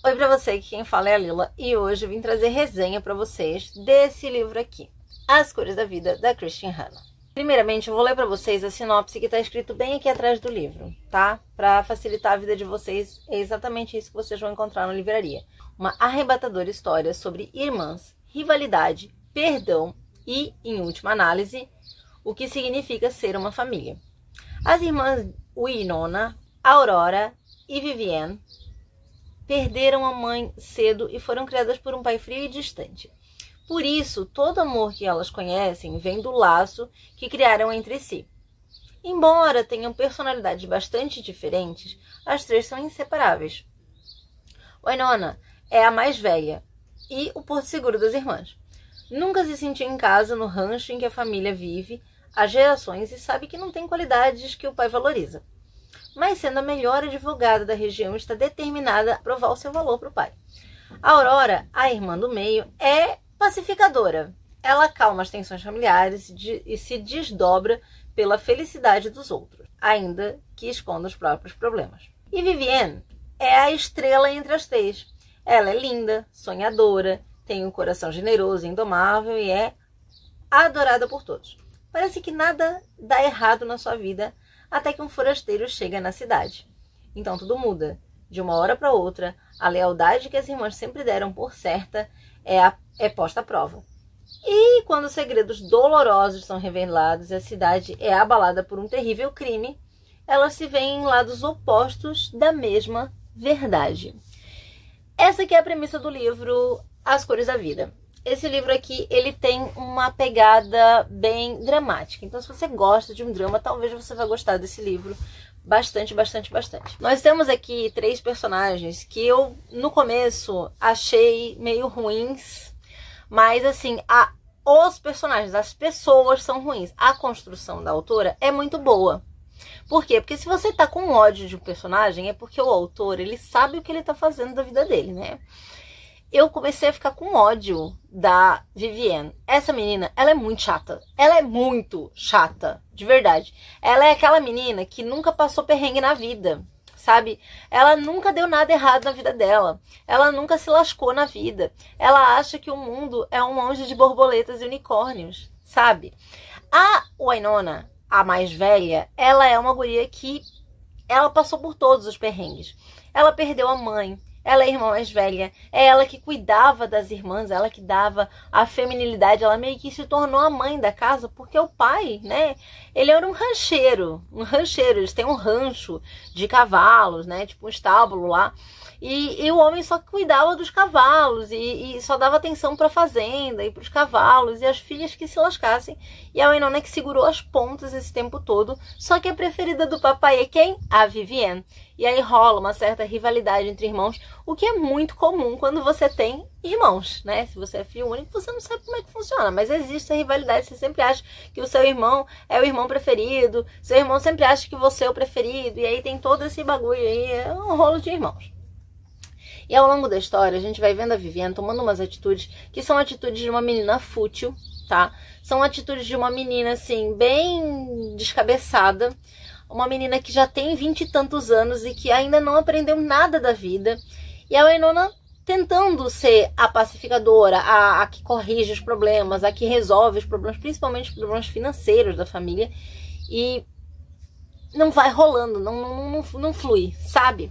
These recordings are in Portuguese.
Oi pra você, aqui quem fala é a Lila e hoje eu vim trazer resenha pra vocês desse livro aqui, As Cores da Vida, da Christian Hanna. Primeiramente eu vou ler pra vocês a sinopse que tá escrito bem aqui atrás do livro, tá? Pra facilitar a vida de vocês, é exatamente isso que vocês vão encontrar na livraria. Uma arrebatadora história sobre irmãs, rivalidade, perdão e, em última análise, o que significa ser uma família. As irmãs Winona, Aurora e Vivienne perderam a mãe cedo e foram criadas por um pai frio e distante. Por isso, todo amor que elas conhecem vem do laço que criaram entre si. Embora tenham personalidades bastante diferentes, as três são inseparáveis. Winona é a mais velha e o porto seguro das irmãs. Nunca se sentiu em casa no rancho em que a família vive há gerações e sabe que não tem qualidades que o pai valoriza. Mas sendo a melhor advogada da região, está determinada a provar o seu valor para o pai. A Aurora, a irmã do meio, é pacificadora. Ela acalma as tensões familiares e se desdobra pela felicidade dos outros, ainda que esconda os próprios problemas. E Vivienne é a estrela entre as três. Ela é linda, sonhadora, tem um coração generoso e indomável e é adorada por todos. Parece que nada dá errado na sua vida até que um forasteiro chega na cidade. Então tudo muda. De uma hora para outra, a lealdade que as irmãs sempre deram por certa é posta à prova. E quando segredos dolorosos são revelados e a cidade é abalada por um terrível crime, elas se veem em lados opostos da mesma verdade. Essa aqui é a premissa do livro As Cores da Vida. Esse livro aqui, ele tem uma pegada bem dramática. Então, se você gosta de um drama, talvez você vai gostar desse livro bastante. Nós temos aqui três personagens que eu, no começo, achei meio ruins. Mas, assim, os personagens, as pessoas são ruins. A construção da autora é muito boa. Por quê? Porque se você tá com ódio de um personagem, é porque o autor, ele sabe o que ele tá fazendo da vida dele, né? Eu comecei a ficar com ódio da Vivienne. Essa menina, ela é muito chata. Ela é muito chata, de verdade. Ela é aquela menina que nunca passou perrengue na vida, sabe? Ela nunca deu nada errado na vida dela. Ela nunca se lascou na vida. Ela acha que o mundo é um monte de borboletas e unicórnios, sabe? A Winona, a mais velha, ela é uma guria que ela passou por todos os perrengues. Ela perdeu a mãe. Ela é a irmã mais velha, é ela que cuidava das irmãs, ela que dava a feminilidade, ela meio que se tornou a mãe da casa, porque o pai, né, ele era um rancheiro, eles têm um rancho de cavalos, né, tipo um estábulo lá, e o homem só cuidava dos cavalos e só dava atenção para a fazenda e para os cavalos e as filhas que se lascassem. E a Winona que segurou as pontas esse tempo todo, só que a preferida do papai é quem? A Vivienne. E aí rola uma certa rivalidade entre irmãos, o que é muito comum quando você tem irmãos, né? Se você é filho único, você não sabe como é que funciona, mas existe a rivalidade, você sempre acha que o seu irmão é o irmão preferido, seu irmão sempre acha que você é o preferido, e aí tem todo esse bagulho aí, é um rolo de irmãos. E ao longo da história, a gente vai vendo a Vivienne tomando umas atitudes que são atitudes de uma menina fútil, tá? São atitudes de uma menina, assim, bem descabeçada. Uma menina que já tem 20 e tantos anos e que ainda não aprendeu nada da vida. E a Winona tentando ser a pacificadora, a que corrige os problemas, a que resolve os problemas, principalmente os problemas financeiros da família. E não vai rolando, não flui, sabe?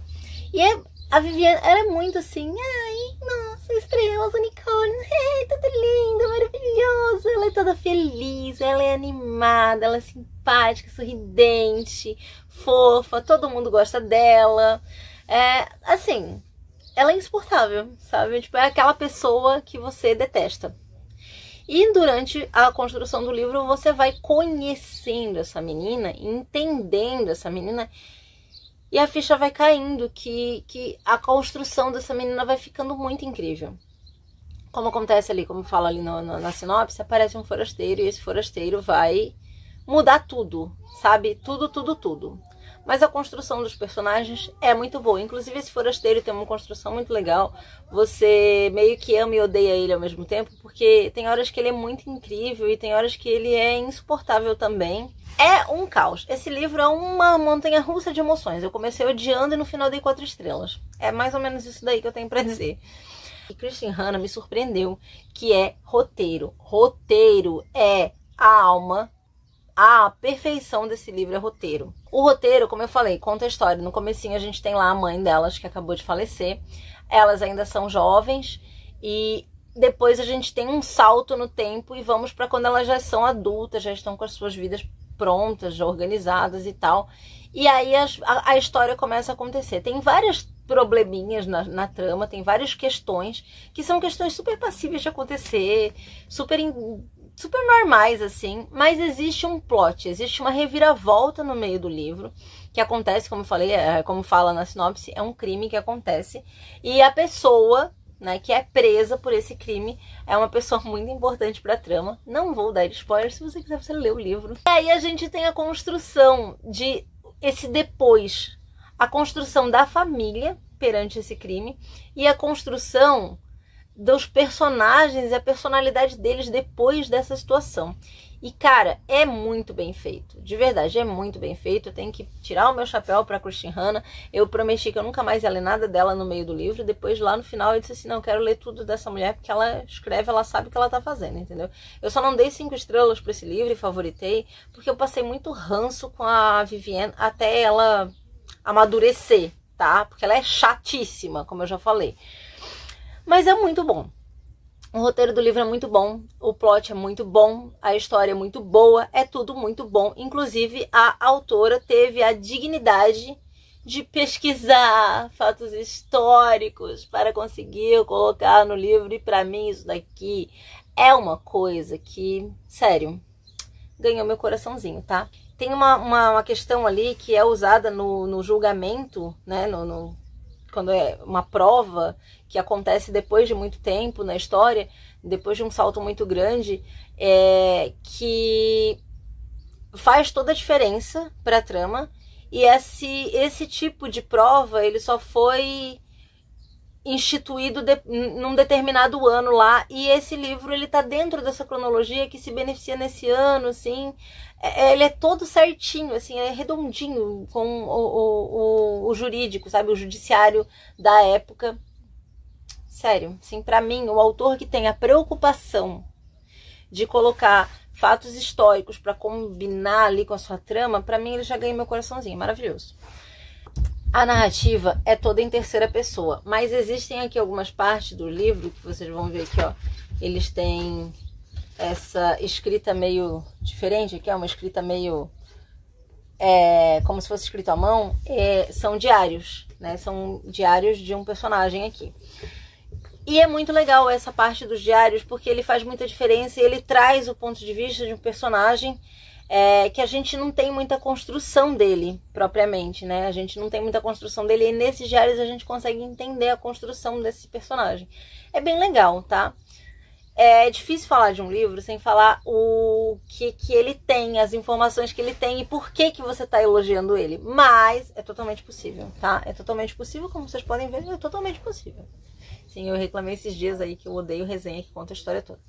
E a Vivienne, ela é muito assim, ai, nossa, estrelas, unicórnios, tudo lindo, maravilhoso. Ela é toda feliz, ela é animada, ela é simpática, sorridente, fofa, todo mundo gosta dela. Assim, ela é insuportável, sabe? Tipo, é aquela pessoa que você detesta. E durante a construção do livro, você vai conhecendo essa menina, entendendo essa menina, e a ficha vai caindo, que a construção dessa menina vai ficando muito incrível. Como acontece ali, como fala ali na sinopse, aparece um forasteiro e esse forasteiro vai mudar tudo, sabe? Tudo. mas a construção dos personagens é muito boa. Inclusive esse forasteiro tem uma construção muito legal. Você meio que ama e odeia ele ao mesmo tempo, porque tem horas que ele é muito incrível e tem horas que ele é insuportável também. É um caos. Esse livro é uma montanha-russa de emoções. Eu comecei odiando e no final dei 4 estrelas. É mais ou menos isso daí que eu tenho pra dizer. E Christian Hanna me surpreendeu, que é roteiro. Roteiro é a alma, a perfeição desse livro é roteiro. O roteiro, como eu falei, conta a história. No comecinho a gente tem lá a mãe delas, que acabou de falecer. Elas ainda são jovens e depois a gente tem um salto no tempo e vamos para quando elas já são adultas, já estão com as suas vidas prontas, já organizadas e tal. E aí a história começa a acontecer. Tem várias probleminhas na trama, tem várias questões que são questões super passíveis de acontecer, super normais, assim, mas existe um plot, existe uma reviravolta no meio do livro, que acontece, como eu falei, como fala na sinopse, é um crime que acontece, e a pessoa, né, que é presa por esse crime, é uma pessoa muito importante pra trama. Não vou dar spoiler, se você quiser você lê o livro. E aí a gente tem a construção de esse depois, a construção da família perante esse crime, e a construção dos personagens e a personalidade deles depois dessa situação. E, cara, é muito bem feito. De verdade, é muito bem feito. Eu tenho que tirar o meu chapéu pra Christian Hanna. Eu prometi que eu nunca mais ia ler nada dela no meio do livro. Depois, lá no final, eu disse assim, não, eu quero ler tudo dessa mulher, porque ela escreve, ela sabe o que ela tá fazendo, entendeu? Eu só não dei 5 estrelas pra esse livro e favoritei, porque eu passei muito ranço com a Vivienne até ela amadurecer, tá? Porque ela é chatíssima, como eu já falei. Mas é muito bom. O roteiro do livro é muito bom, o plot é muito bom, a história é muito boa, é tudo muito bom. Inclusive, a autora teve a dignidade de pesquisar fatos históricos para conseguir colocar no livro. E para mim isso daqui é uma coisa que, sério, ganhou meu coraçãozinho, tá? Tem uma questão ali que é usada no julgamento, né, quando é uma prova que acontece depois de muito tempo na história, depois de um salto muito grande, que faz toda a diferença para a trama. E esse tipo de prova, ele só foi instituído num determinado ano lá, e esse livro ele tá dentro dessa cronologia que se beneficia nesse ano, assim, ele é todo certinho, assim, é redondinho com o jurídico, sabe, o judiciário da época. Sério, assim, pra mim, o autor que tem a preocupação de colocar fatos históricos pra combinar ali com a sua trama, pra mim ele já ganha meu coraçãozinho, maravilhoso. A narrativa é toda em terceira pessoa, mas existem aqui algumas partes do livro que vocês vão ver aqui, ó. Eles têm essa escrita meio diferente, aqui é uma escrita meio como se fosse escrito à mão. São diários, né? São diários de um personagem aqui. E é muito legal essa parte dos diários, porque ele faz muita diferença e ele traz o ponto de vista de um personagem que a gente não tem muita construção dele, propriamente, né? A gente não tem muita construção dele, e nesses diários a gente consegue entender a construção desse personagem. É bem legal, tá? É difícil falar de um livro sem falar o que ele tem, as informações que ele tem e por que você tá elogiando ele. Mas é totalmente possível, tá? É totalmente possível, como vocês podem ver, é totalmente possível. Sim, eu reclamei esses dias aí que eu odeio resenha que conta a história toda.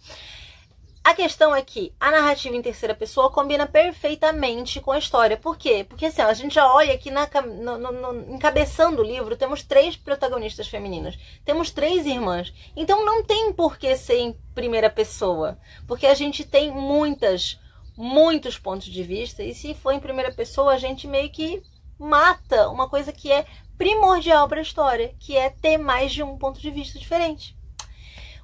A questão é que a narrativa em terceira pessoa combina perfeitamente com a história. Por quê? Porque assim, a gente já olha aqui encabeçando o livro, temos 3 protagonistas femininas, temos 3 irmãs. Então não tem por que ser em primeira pessoa, porque a gente tem muitos pontos de vista, e se for em primeira pessoa, a gente meio que mata uma coisa que é primordial para a história, que é ter mais de um ponto de vista diferente.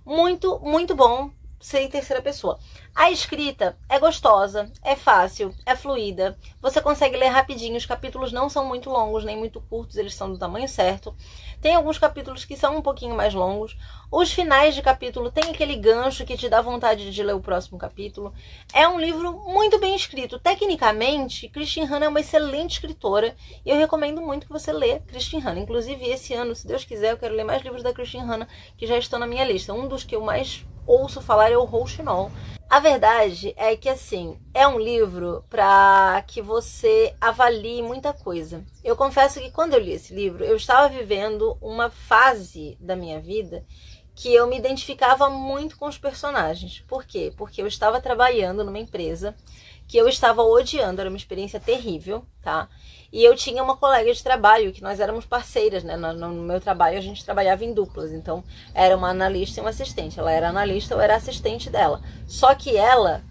Muito, muito bom ser em terceira pessoa. A escrita é gostosa, é fácil, é fluida, você consegue ler rapidinho, os capítulos não são muito longos nem muito curtos, eles são do tamanho certo. Tem alguns capítulos que são um pouquinho mais longos. Os finais de capítulo tem aquele gancho que te dá vontade de ler o próximo capítulo. É um livro muito bem escrito. Tecnicamente, Christian Hanna é uma excelente escritora e eu recomendo muito que você lê Christian Hanna. Inclusive, esse ano, se Deus quiser, eu quero ler mais livros da Christian Hanna que já estão na minha lista. Um dos que eu mais ouço falar é o rouxinol. A verdade é que, assim, é um livro para que você avalie muita coisa. Eu confesso que quando eu li esse livro, eu estava vivendo uma fase da minha vida que eu me identificava muito com os personagens. Por quê? Porque eu estava trabalhando numa empresa que eu estava odiando, era uma experiência terrível, tá? E eu tinha uma colega de trabalho, que nós éramos parceiras, né? No meu trabalho a gente trabalhava em duplas, então era uma analista e uma assistente. Ela era analista, eu era assistente dela. Só que ela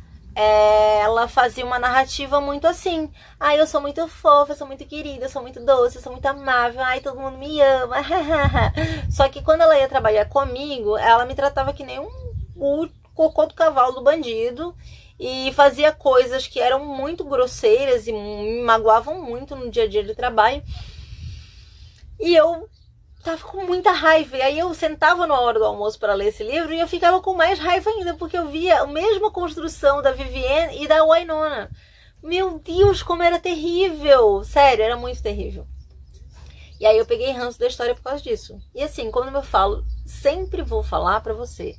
fazia uma narrativa muito assim. Ai, eu sou muito fofa, eu sou muito querida, eu sou muito doce, eu sou muito amável. Ai, todo mundo me ama. Só que quando ela ia trabalhar comigo, ela me tratava que nem o cocô do cavalo do bandido. E fazia coisas que eram muito grosseiras e me magoavam muito no dia a dia de trabalho. E eu tava com muita raiva. E aí eu sentava na hora do almoço para ler esse livro e eu ficava com mais raiva ainda, porque eu via a mesma construção da Vivienne e da Wynonna. Meu Deus, como era terrível! Sério, era muito terrível. E aí eu peguei ranço da história por causa disso. E assim, quando eu falo, sempre vou falar para você,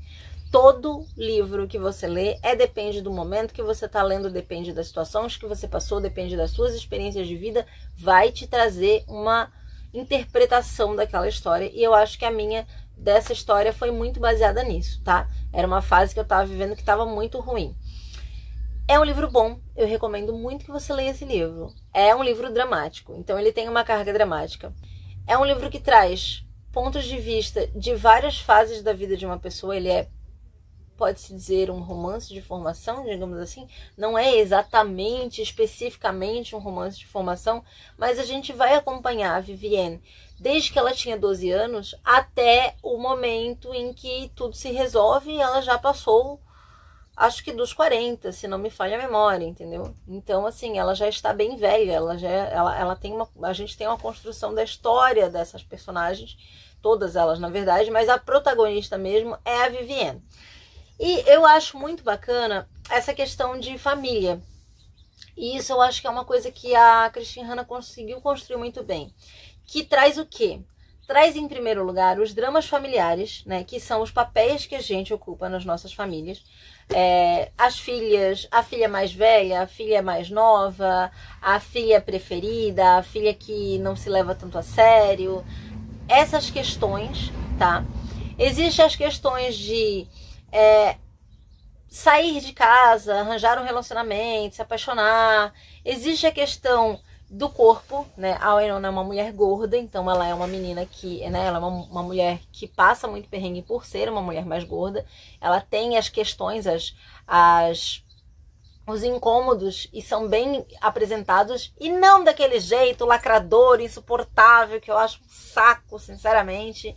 todo livro que você lê depende do momento que você está lendo, depende das situações que você passou, depende das suas experiências de vida, vai te trazer uma interpretação daquela história. E eu acho que a minha dessa história foi muito baseada nisso, tá? Era uma fase que eu estava vivendo que estava muito ruim. É um livro bom, eu recomendo muito que você leia esse livro. É um livro dramático, então ele tem uma carga dramática. É um livro que traz pontos de vista de várias fases da vida de uma pessoa. Ele pode-se dizer, um romance de formação, digamos assim. Não é exatamente, especificamente um romance de formação, mas a gente vai acompanhar a Vivienne desde que ela tinha 12 anos até o momento em que tudo se resolve e ela já passou, acho que dos 40, se não me falha a memória, entendeu? Então, assim, ela já está bem velha, ela tem a gente tem uma construção da história dessas personagens, todas elas, na verdade, mas a protagonista mesmo é a Vivienne. E eu acho muito bacana essa questão de família. E isso eu acho que é uma coisa que a Christine Hanna conseguiu construir muito bem. Que traz o quê? Traz, em primeiro lugar, os dramas familiares, né? Que são os papéis que a gente ocupa nas nossas famílias. As filhas, a filha mais velha, a filha mais nova, a filha preferida, a filha que não se leva tanto a sério. Essas questões, tá? Existem as questões de sair de casa, arranjar um relacionamento, se apaixonar. Existe a questão do corpo, né? A Wynonna é uma mulher gorda, então ela é uma menina que, né? Ela é uma mulher que passa muito perrengue por ser uma mulher mais gorda. Ela tem as questões, os incômodos, e são bem apresentados, e não daquele jeito lacrador, insuportável, que eu acho um saco, sinceramente.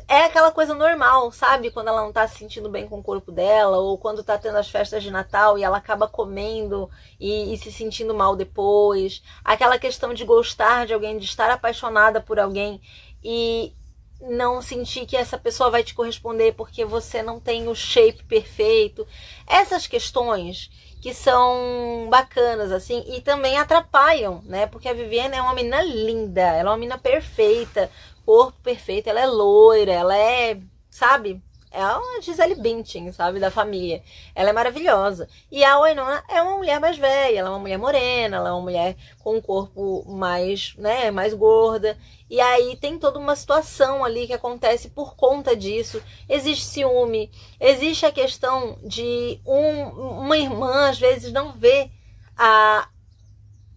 É aquela coisa normal, sabe? Quando ela não tá se sentindo bem com o corpo dela, ou quando tá tendo as festas de Natal e ela acaba comendo e se sentindo mal depois. Aquela questão de gostar de alguém, de estar apaixonada por alguém e não sentir que essa pessoa vai te corresponder porque você não tem o shape perfeito. Essas questões que são bacanas, assim, e também atrapalham, né? Porque a Vivienne é uma menina linda, ela é uma menina perfeita, corpo perfeito, ela é loira, ela é, sabe? É uma Gisele Bündchen, sabe? Da família. Ela é maravilhosa. E a Wynonna é uma mulher mais velha, ela é uma mulher morena, ela é uma mulher com um corpo mais, né, mais gorda. E aí tem toda uma situação ali que acontece por conta disso. Existe ciúme, existe a questão de uma irmã, às vezes, não ver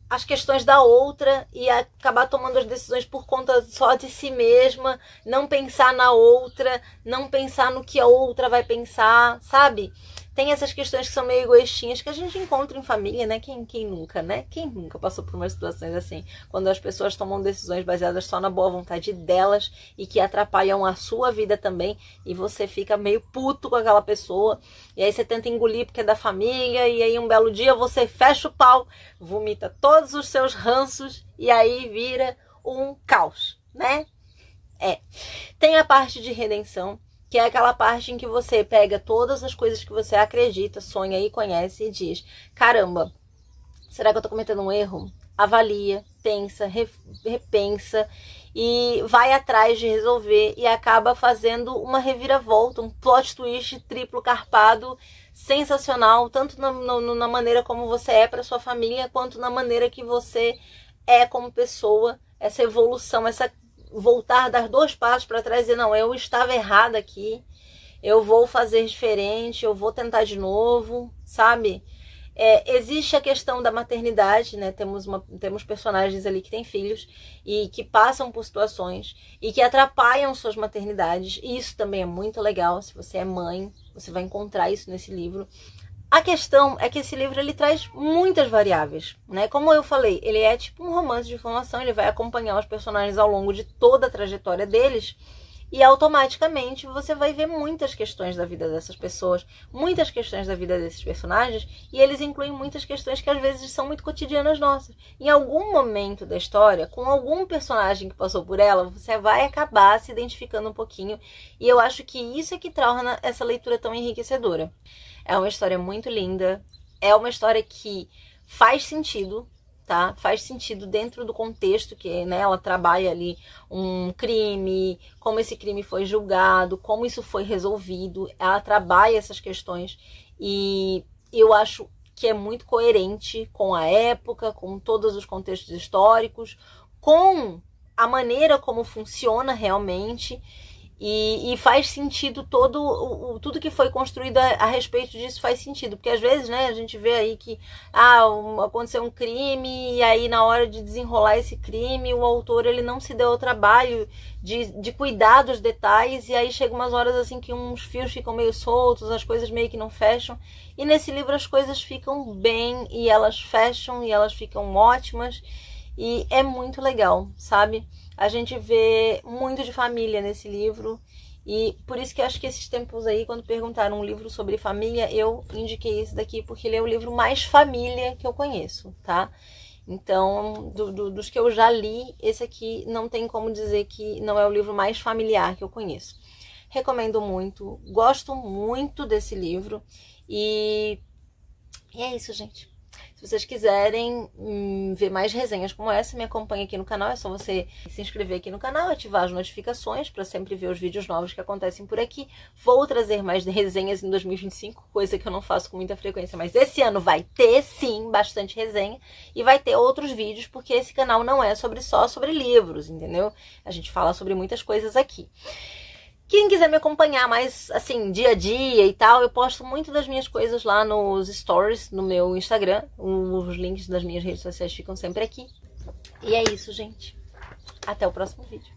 as questões da outra e acabar tomando as decisões por conta só de si mesma, não pensar na outra, não pensar no que a outra vai pensar, sabe? Tem essas questões que são meio egoístinhas que a gente encontra em família, né? Quem nunca, né? Quem nunca passou por umas situações assim, quando as pessoas tomam decisões baseadas só na boa vontade delas e que atrapalham a sua vida também, e você fica meio puto com aquela pessoa, e aí você tenta engolir porque é da família, e aí um belo dia você fecha o pau, vomita todos os seus ranços e aí vira um caos, né? Tem a parte de redenção, que é aquela parte em que você pega todas as coisas que você acredita, sonha e conhece e diz: caramba, será que eu tô cometendo um erro? Avalia, pensa, repensa e vai atrás de resolver e acaba fazendo uma reviravolta, um plot twist triplo carpado sensacional, tanto na maneira como você é para sua família, quanto na maneira que você é como pessoa, essa evolução, essa voltar, dar 2 passos para trás e dizer, não, eu estava errada aqui, eu vou fazer diferente, eu vou tentar de novo, sabe? Existe a questão da maternidade, né? Temos personagens ali que têm filhos e que passam por situações e que atrapalham suas maternidades. E isso também é muito legal. Se você é mãe, você vai encontrar isso nesse livro. A questão é que esse livro ele traz muitas variáveis, né? Como eu falei, ele é tipo um romance de formação, ele vai acompanhar os personagens ao longo de toda a trajetória deles. E automaticamente você vai ver muitas questões da vida dessas pessoas, muitas questões da vida desses personagens, e eles incluem muitas questões que às vezes são muito cotidianas nossas. Em algum momento da história, com algum personagem que passou por ela, você vai acabar se identificando um pouquinho, e eu acho que isso é que torna essa leitura tão enriquecedora. É uma história muito linda, é uma história que faz sentido, tá? Faz sentido dentro do contexto que, né, ela trabalha ali um crime, como esse crime foi julgado, como isso foi resolvido. Ela trabalha essas questões e eu acho que é muito coerente com a época, com todos os contextos históricos, com a maneira como funciona realmente. E faz sentido tudo que foi construído a respeito disso faz sentido. Porque às vezes, né, a gente vê aí que aconteceu um crime e aí na hora de desenrolar esse crime, o autor ele não se deu ao trabalho de cuidar dos detalhes. E aí chega umas horas assim que uns fios ficam meio soltos, as coisas meio que não fecham. E nesse livro as coisas ficam bem e elas fecham e elas ficam ótimas. E é muito legal, sabe? A gente vê muito de família nesse livro e por isso que eu acho que esses tempos aí, quando perguntaram um livro sobre família, eu indiquei esse daqui porque ele é o livro mais família que eu conheço, tá? Então, dos que eu já li, esse aqui não tem como dizer que não é o livro mais familiar que eu conheço. Recomendo muito, gosto muito desse livro e é isso, gente. Se vocês quiserem ver mais resenhas como essa, me acompanhe aqui no canal. É só você se inscrever aqui no canal, ativar as notificações para sempre ver os vídeos novos que acontecem por aqui. Vou trazer mais resenhas em 2025, coisa que eu não faço com muita frequência, mas esse ano vai ter sim bastante resenha e vai ter outros vídeos, porque esse canal não é só sobre livros, entendeu? A gente fala sobre muitas coisas aqui. Quem quiser me acompanhar mais, assim, dia a dia e tal, eu posto muito das minhas coisas lá nos stories, no meu Instagram. Os links das minhas redes sociais ficam sempre aqui. E é isso, gente. Até o próximo vídeo.